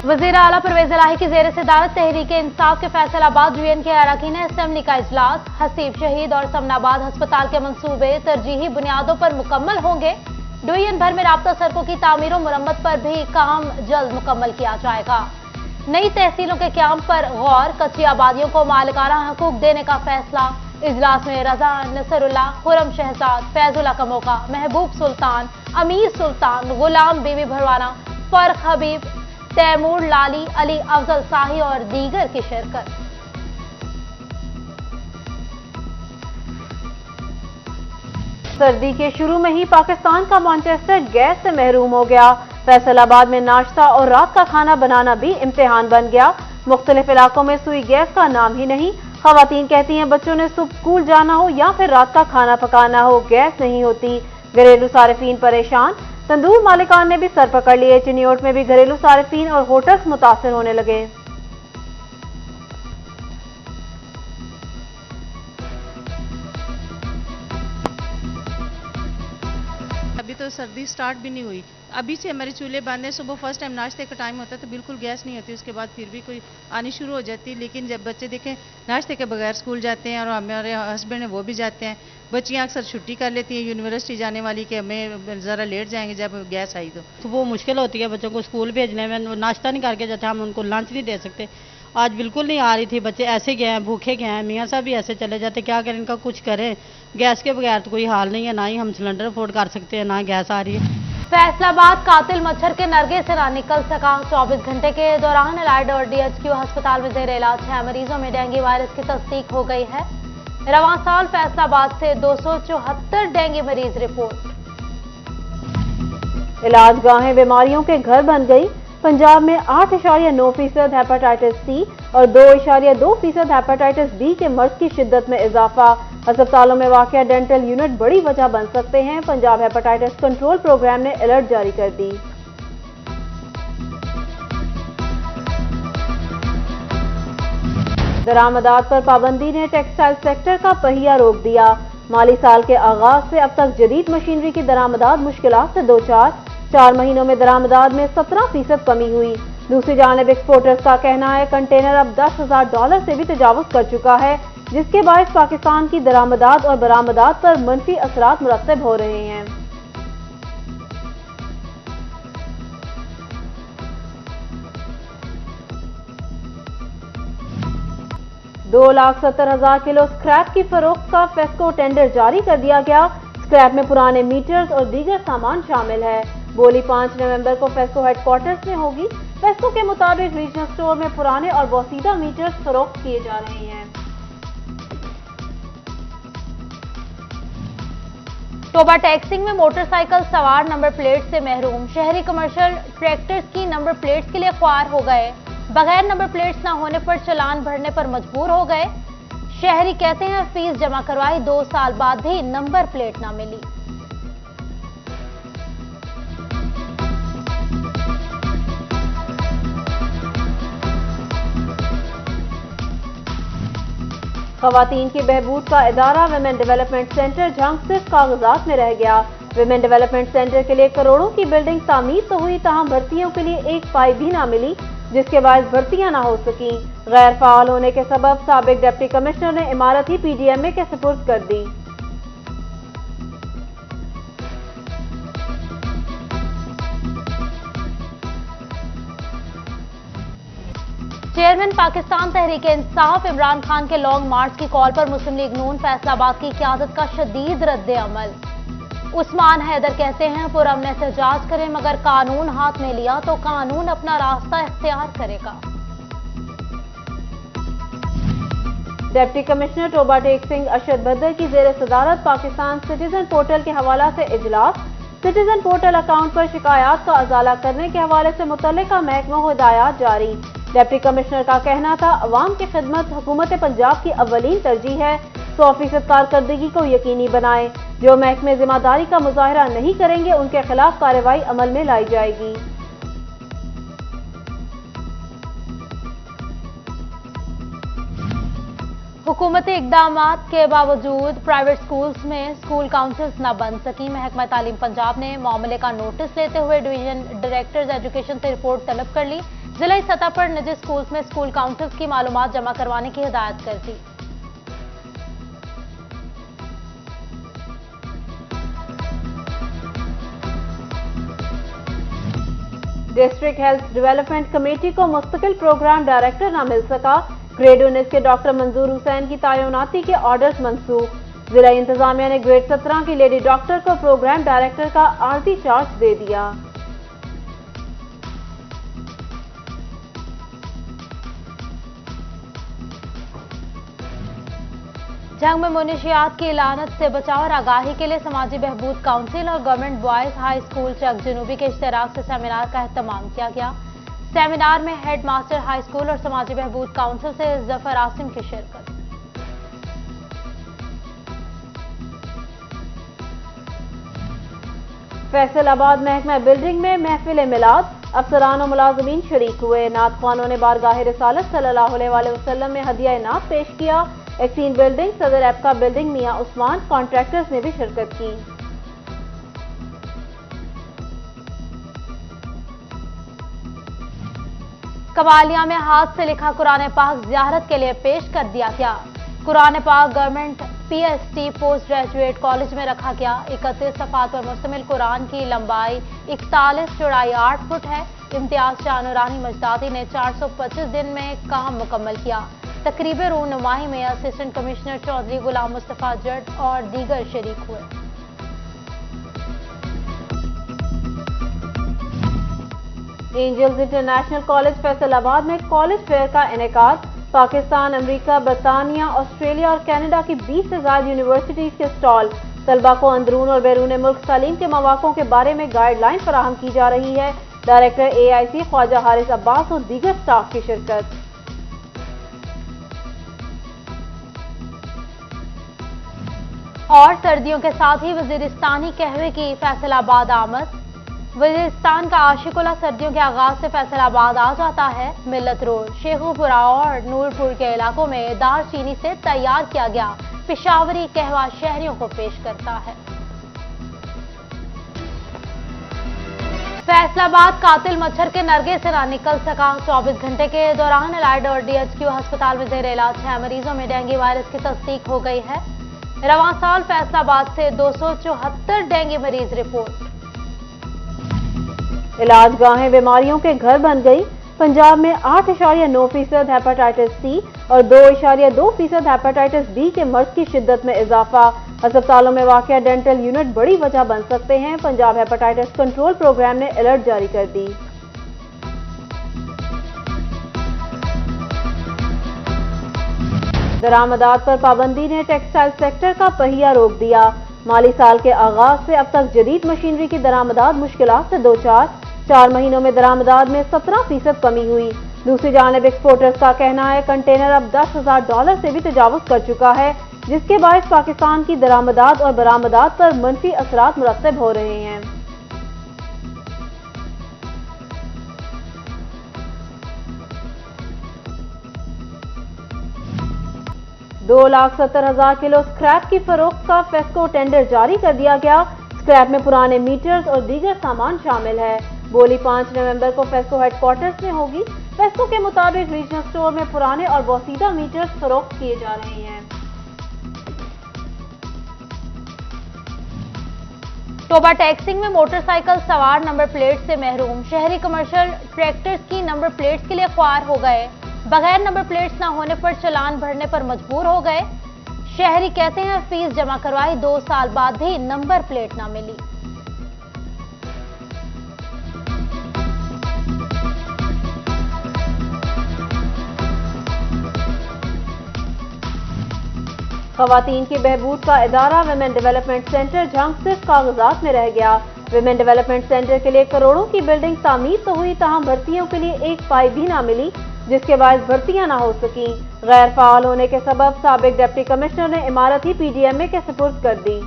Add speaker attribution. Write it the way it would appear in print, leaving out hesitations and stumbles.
Speaker 1: वज़ीर आला परवेज इलाही की ज़ेर सदारत तहरीक इंसाफ के फैसलाबाद डिवीजन के अरकान असेंबली का इजलास। हसीब शहीद और समनाबाद अस्पताल के मंसूबे तरजीही बुनियादों पर मुकम्मल होंगे। डिवीजन भर में राब्ता सड़कों की तामीर और मुरम्मत पर भी काम जल्द मुकम्मल किया जाएगा। नई तहसीलों के क्याम पर गौर, कच्ची आबादियों को मालिकाना हकूक देने का फैसला। इजलास में रजा, नसरुल्लाह, खुरम शहजाद, फैजुल्ला कमोका, महबूब सुल्तान, अमीर सुल्तान, गुलाम बीबी भरवाना, फर्क हबीब, तैमूर लाली, अली अफजल शाही और दीगर की शिरकत। सर्दी के शुरू में ही पाकिस्तान का मैनचेस्टर गैस से महरूम हो गया। फैसलाबाद में नाश्ता और रात का खाना बनाना भी इम्तिहान बन गया। मुख्तलिफ इलाकों में सुई गैस का नाम ही नहीं। खवातीन कहती हैं बच्चों ने सुबह स्कूल जाना हो या फिर रात का खाना पकाना हो, गैस नहीं होती। घरेलू सारिफीन परेशान। तंदूर मालिकान ने भी सर पकड़ लिए। चिन्योट में भी घरेलू सारिफीन और होटल्स मुतासिर होने लगे।
Speaker 2: अभी तो सर्दी स्टार्ट भी नहीं हुई, अभी से हमारे चूल्हे बंद हैं। सुबह फर्स्ट टाइम नाश्ते का टाइम होता है तो बिल्कुल गैस नहीं होती, उसके बाद फिर भी कोई आनी शुरू हो जाती है। लेकिन जब बच्चे देखें नाश्ते के बगैर स्कूल जाते हैं और हमारे हस्बैंड हैं वो भी जाते हैं, बच्चियाँ अक्सर छुट्टी कर लेती हैं यूनिवर्सिटी जाने वाली कि हमें ज़रा लेट जाएंगे जब गैस आई तो
Speaker 3: वो मुश्किल होती है बच्चों को स्कूल भेजने में। नाश्ता नहीं करके जाते, हम उनको लंच नहीं दे सकते। आज बिल्कुल नहीं आ रही थी, बच्चे ऐसे गए हैं, भूखे गए हैं। मियाँ साहब भी ऐसे चले जाते, क्या करें, इनका कुछ करें। गैस के बगैर तो कोई हाल नहीं है, ना ही हम सिलेंडर अफोर्ड कर सकते हैं, ना गैस आ रही है।
Speaker 1: फैसलाबाद कातिल मच्छर के नरगे से ना निकल सका। 24 घंटे के दौरान एलाइड और DHQ अस्पताल में जेर इलाज 6 मरीजों में डेंगू वायरस की तस्दीक हो गई है। रवां साल फैसलाबाद से 274 डेंगू मरीज रिपोर्ट। इलाज गाहें बीमारियों के घर बन गई। पंजाब में 8.9% हेपेटाइटिस C और 2.2% हेपेटाइटिस B के मर्ज की शिद्दत में इजाफा। अस्पतालों में वाक़या डेंटल यूनिट बड़ी वजह बन सकते हैं। पंजाब हेपेटाइटिस कंट्रोल प्रोग्राम ने अलर्ट जारी कर दी। दरामदात पर पाबंदी ने टेक्सटाइल सेक्टर का पहिया रोक दिया। माली साल के आगाज से अब तक जदीद मशीनरी की दरामदात मुश्किलात से दो चार 4 महीनों में दरामदात में 17% कमी हुई। दूसरी जानिब एक्सपोर्टर्स का कहना है कंटेनर अब $10,000 से भी तजावुज कर चुका है, जिसके बायस पाकिस्तान की दरामदात और बरामदात पर मनफी असरात मुरतब हो रहे हैं। $2,70,000 किलो स्क्रैप की फरोख्त का फेस्को टेंडर जारी कर दिया गया। स्क्रैप में पुराने मीटर्स और दीगर सामान शामिल है। बोली 5 नवंबर को फेस्को हेडक्वार्टर्स में होगी। फेस्को के मुताबिक रीजनल स्टोर में पुराने और बोसीदा मीटर्स फरोख्त किए जा रहे हैं। टोबा टैक्सिंग में मोटरसाइकिल सवार नंबर प्लेट से महरूम। शहरी कमर्शियल ट्रैक्टर्स की नंबर प्लेट्स के लिए ख्वार हो गए। बगैर नंबर प्लेट्स न होने पर चालान भरने पर मजबूर हो गए। शहरी कहते हैं फीस जमा करवाई 2 साल बाद भी नंबर प्लेट ना मिली। खवातीन की बहबूद का इदारा विमेन डेवलपमेंट सेंटर झंग सिर्फ कागजात में रह गया। विमेन डेवलपमेंट सेंटर के लिए करोड़ों की बिल्डिंग तामीर तो हुई, तहम भर्तियों के लिए एक पाई भी ना मिली, जिसके बाद भर्तियां ना हो सकी। गैर फाल होने के सबब साबिक डिप्टी कमिश्नर ने इमारत ही PDMA के सुपुर्द कर दी। चेयरमैन पाकिस्तान तहरीक इंसाफ इमरान खान के लॉन्ग मार्च की कॉल पर मुस्लिम लीग नून फैसलाबाद की क़यादत का शदीद रद्द अमल। उस्मान हैदर कहते हैं पुरअमन एहतजाज करें, मगर कानून हाथ में लिया तो कानून अपना रास्ता इख्तियार करेगा। डिप्टी कमिश्नर टोबा टेक्सिंग अरशद बदर की जेर सदारत पाकिस्तान सिटीजन पोर्टल के हवाला से इजलास। सिटीजन पोर्टल अकाउंट पर शिकायत का अजाला करने के हवाले से मुतल्लिका महकमा को हिदायत जारी। डिप्टी कमिश्नर का कहना था अवाम की खिदमत हुकूमत पंजाब की अव्वलीन तरजीह है। 100% कारकर्दगी को यकीनी बनाएं। जो महकमे जिम्मेदारी का मुजाहरा नहीं करेंगे उनके खिलाफ कार्रवाई अमल में लाई जाएगी। हुकूमती इक़दामात के बावजूद प्राइवेट स्कूल्स में स्कूल काउंसिल्स न बन सकी। महकमा तालीम पंजाब ने मामले का नोटिस लेते हुए डिवीजन डायरेक्टर्स एजुकेशन से रिपोर्ट तलब कर ली। जिला सतह पर निजी स्कूल्स में स्कूल काउंसिल्स की मालूमात जमा करवाने की हिदायत कर दी।
Speaker 4: डिस्ट्रिक्ट हेल्थ डेवलपमेंट कमेटी को मुस्तकिल प्रोग्राम डायरेक्टर न मिल सका। ग्रेड 19 के डॉक्टर मंजूर हुसैन की तैनाती के ऑर्डर्स मंसूख। जिला इंतजामिया ने ग्रेड 17 की लेडी डॉक्टर को प्रोग्राम डायरेक्टर का आर्जी चार्ज दे दिया।
Speaker 1: जंग में मुनशियात की लानत से बचाव और आगाही के लिए समाजी बहबूद काउंसिल और गवर्नमेंट बॉयज हाई स्कूल चक जनूबी के इश्तराक से सेमिनार का एहतमाम किया गया। सेमिनार में हेड मास्टर हाई स्कूल और समाजी बहबूद काउंसिल से जफर आसिम की शिरकत।
Speaker 4: फैसलाबाद महकमा बिल्डिंग में महफिल मिलाद, अफसरान और मुलाजमीन शरीक हुए। नात ख्वानों ने बारगाह रिसालत सल्लल्लाहु अलैहि वसल्लम में हदिया नात पेश किया। एक्सीन बिल्डिंग, सदर एपका बिल्डिंग, मियां उस्मान कॉन्ट्रैक्टर्स ने भी शिरकत की।
Speaker 1: कबालिया में हाथ से लिखा कुरान पाक ज़ियारत के लिए पेश कर दिया गया। कुरान पाक government PST post graduate college में रखा गया। 31 सफ़ात पर मुश्तमिल कुरान की लंबाई 41, चौड़ाई 8 फुट है। इम्तियाज शाह नूरानी मजदादी ने 425 दिन में काम मुकम्मल किया। तकरीब रूनुमाही में असिस्टेंट कमिश्नर चौधरी गुलाम मुस्तफा जट और दीगर शरीक हुए।
Speaker 4: एंजल्स इंटरनेशनल कॉलेज फैसलाबाद में कॉलेज फेयर का इनेकाद। पाकिस्तान, अमेरिका, बरतानिया, ऑस्ट्रेलिया और कनाडा की 20 से ज्यादा यूनिवर्सिटीज के स्टॉल। तलबा को अंदरून और बैरून मुल्क तालीम के मौक़ों के बारे में गाइडलाइन फराहम की जा रही है। डायरेक्टर AIC ख्वाजा हारिस अब्बास और दीगर स्टाफ की शिरकत।
Speaker 1: और सर्दियों के साथ ही वजीरिस्तानी कहवे की फैसलाबाद आमद। वजीरिस्तान का आशिकुला सर्दियों के आगाज से फैसलाबाद आ जाता है। मिल्लत रोड, शेखुपुरा और नूरपुर के इलाकों में दार चीनी से तैयार किया गया पेशावरी कहवा शहरियों को पेश करता है। फैसलाबाद कातिल मच्छर के नरगे से ना निकल सका। 24 घंटे के दौरान एलाइड और DHQ अस्पताल में जेर इलाज 6 मरीजों में डेंगू वायरस की तस्दीक हो गई है। रवां साल फैसलाबाद से 274 डेंगू मरीज रिपोर्ट।
Speaker 4: इलाज गाहें बीमारियों के घर बन गई। पंजाब में 8.9% हेपेटाइटिस C और 2.2% हेपेटाइटिस B के मर्ज की शिद्दत में इजाफा। अस्पतालों में वाक़या डेंटल यूनिट बड़ी वजह बन सकते हैं। पंजाब हेपेटाइटिस कंट्रोल प्रोग्राम ने अलर्ट जारी कर दी। दरामदात पर पाबंदी ने टेक्सटाइल सेक्टर का पहिया रोक दिया। माली साल के आगाज से अब तक जदीद मशीनरी की दरामदात मुश्किलात से दो चार। 4 महीनों में दरामदात में 17% कमी हुई। दूसरी जानिब एक्सपोर्टर्स का कहना है कंटेनर अब $10,000 से भी तजावुज कर चुका है, जिसके बायस पाकिस्तान की दरामदात और बरामदात पर मनफी असरात मुरतब हो रहे हैं। $2,70,000 किलो स्क्रैप की फरोख्त का फेस्को टेंडर जारी कर दिया गया। स्क्रैप में पुराने मीटर्स और दीगर सामान शामिल है। बोली 5 नवंबर को फेस्को हेडक्वार्टर्स में होगी। फेस्को के मुताबिक रीजनल स्टोर में पुराने और बोसीदा मीटर्स फरोख्त किए जा रहे हैं।
Speaker 1: टोबा टैक्सिंग में मोटरसाइकिल सवार नंबर प्लेट से महरूम। शहरी कमर्शियल ट्रैक्टर्स की नंबर प्लेट्स के लिए ख्वार हो गए। बगैर नंबर प्लेट्स न होने पर चालान भरने पर मजबूर हो गए। शहरी कहते हैं फीस जमा करवाई 2 साल बाद भी नंबर प्लेट न मिली।
Speaker 4: खवातीन की बहबूद का इदारा विमेन डेवलपमेंट सेंटर झंग सिर्फ कागजात में रह गया। विमेन डेवलपमेंट सेंटर के लिए करोड़ों की बिल्डिंग तामीर तो हुई, तहम भर्तियों के लिए एक पाई भी ना मिली, जिसके बाद भर्तियां ना हो सकी। गैर फाल होने के सबब साबिक डिप्टी कमिश्नर ने इमारत ही PDMA के सुपुर्द कर दी।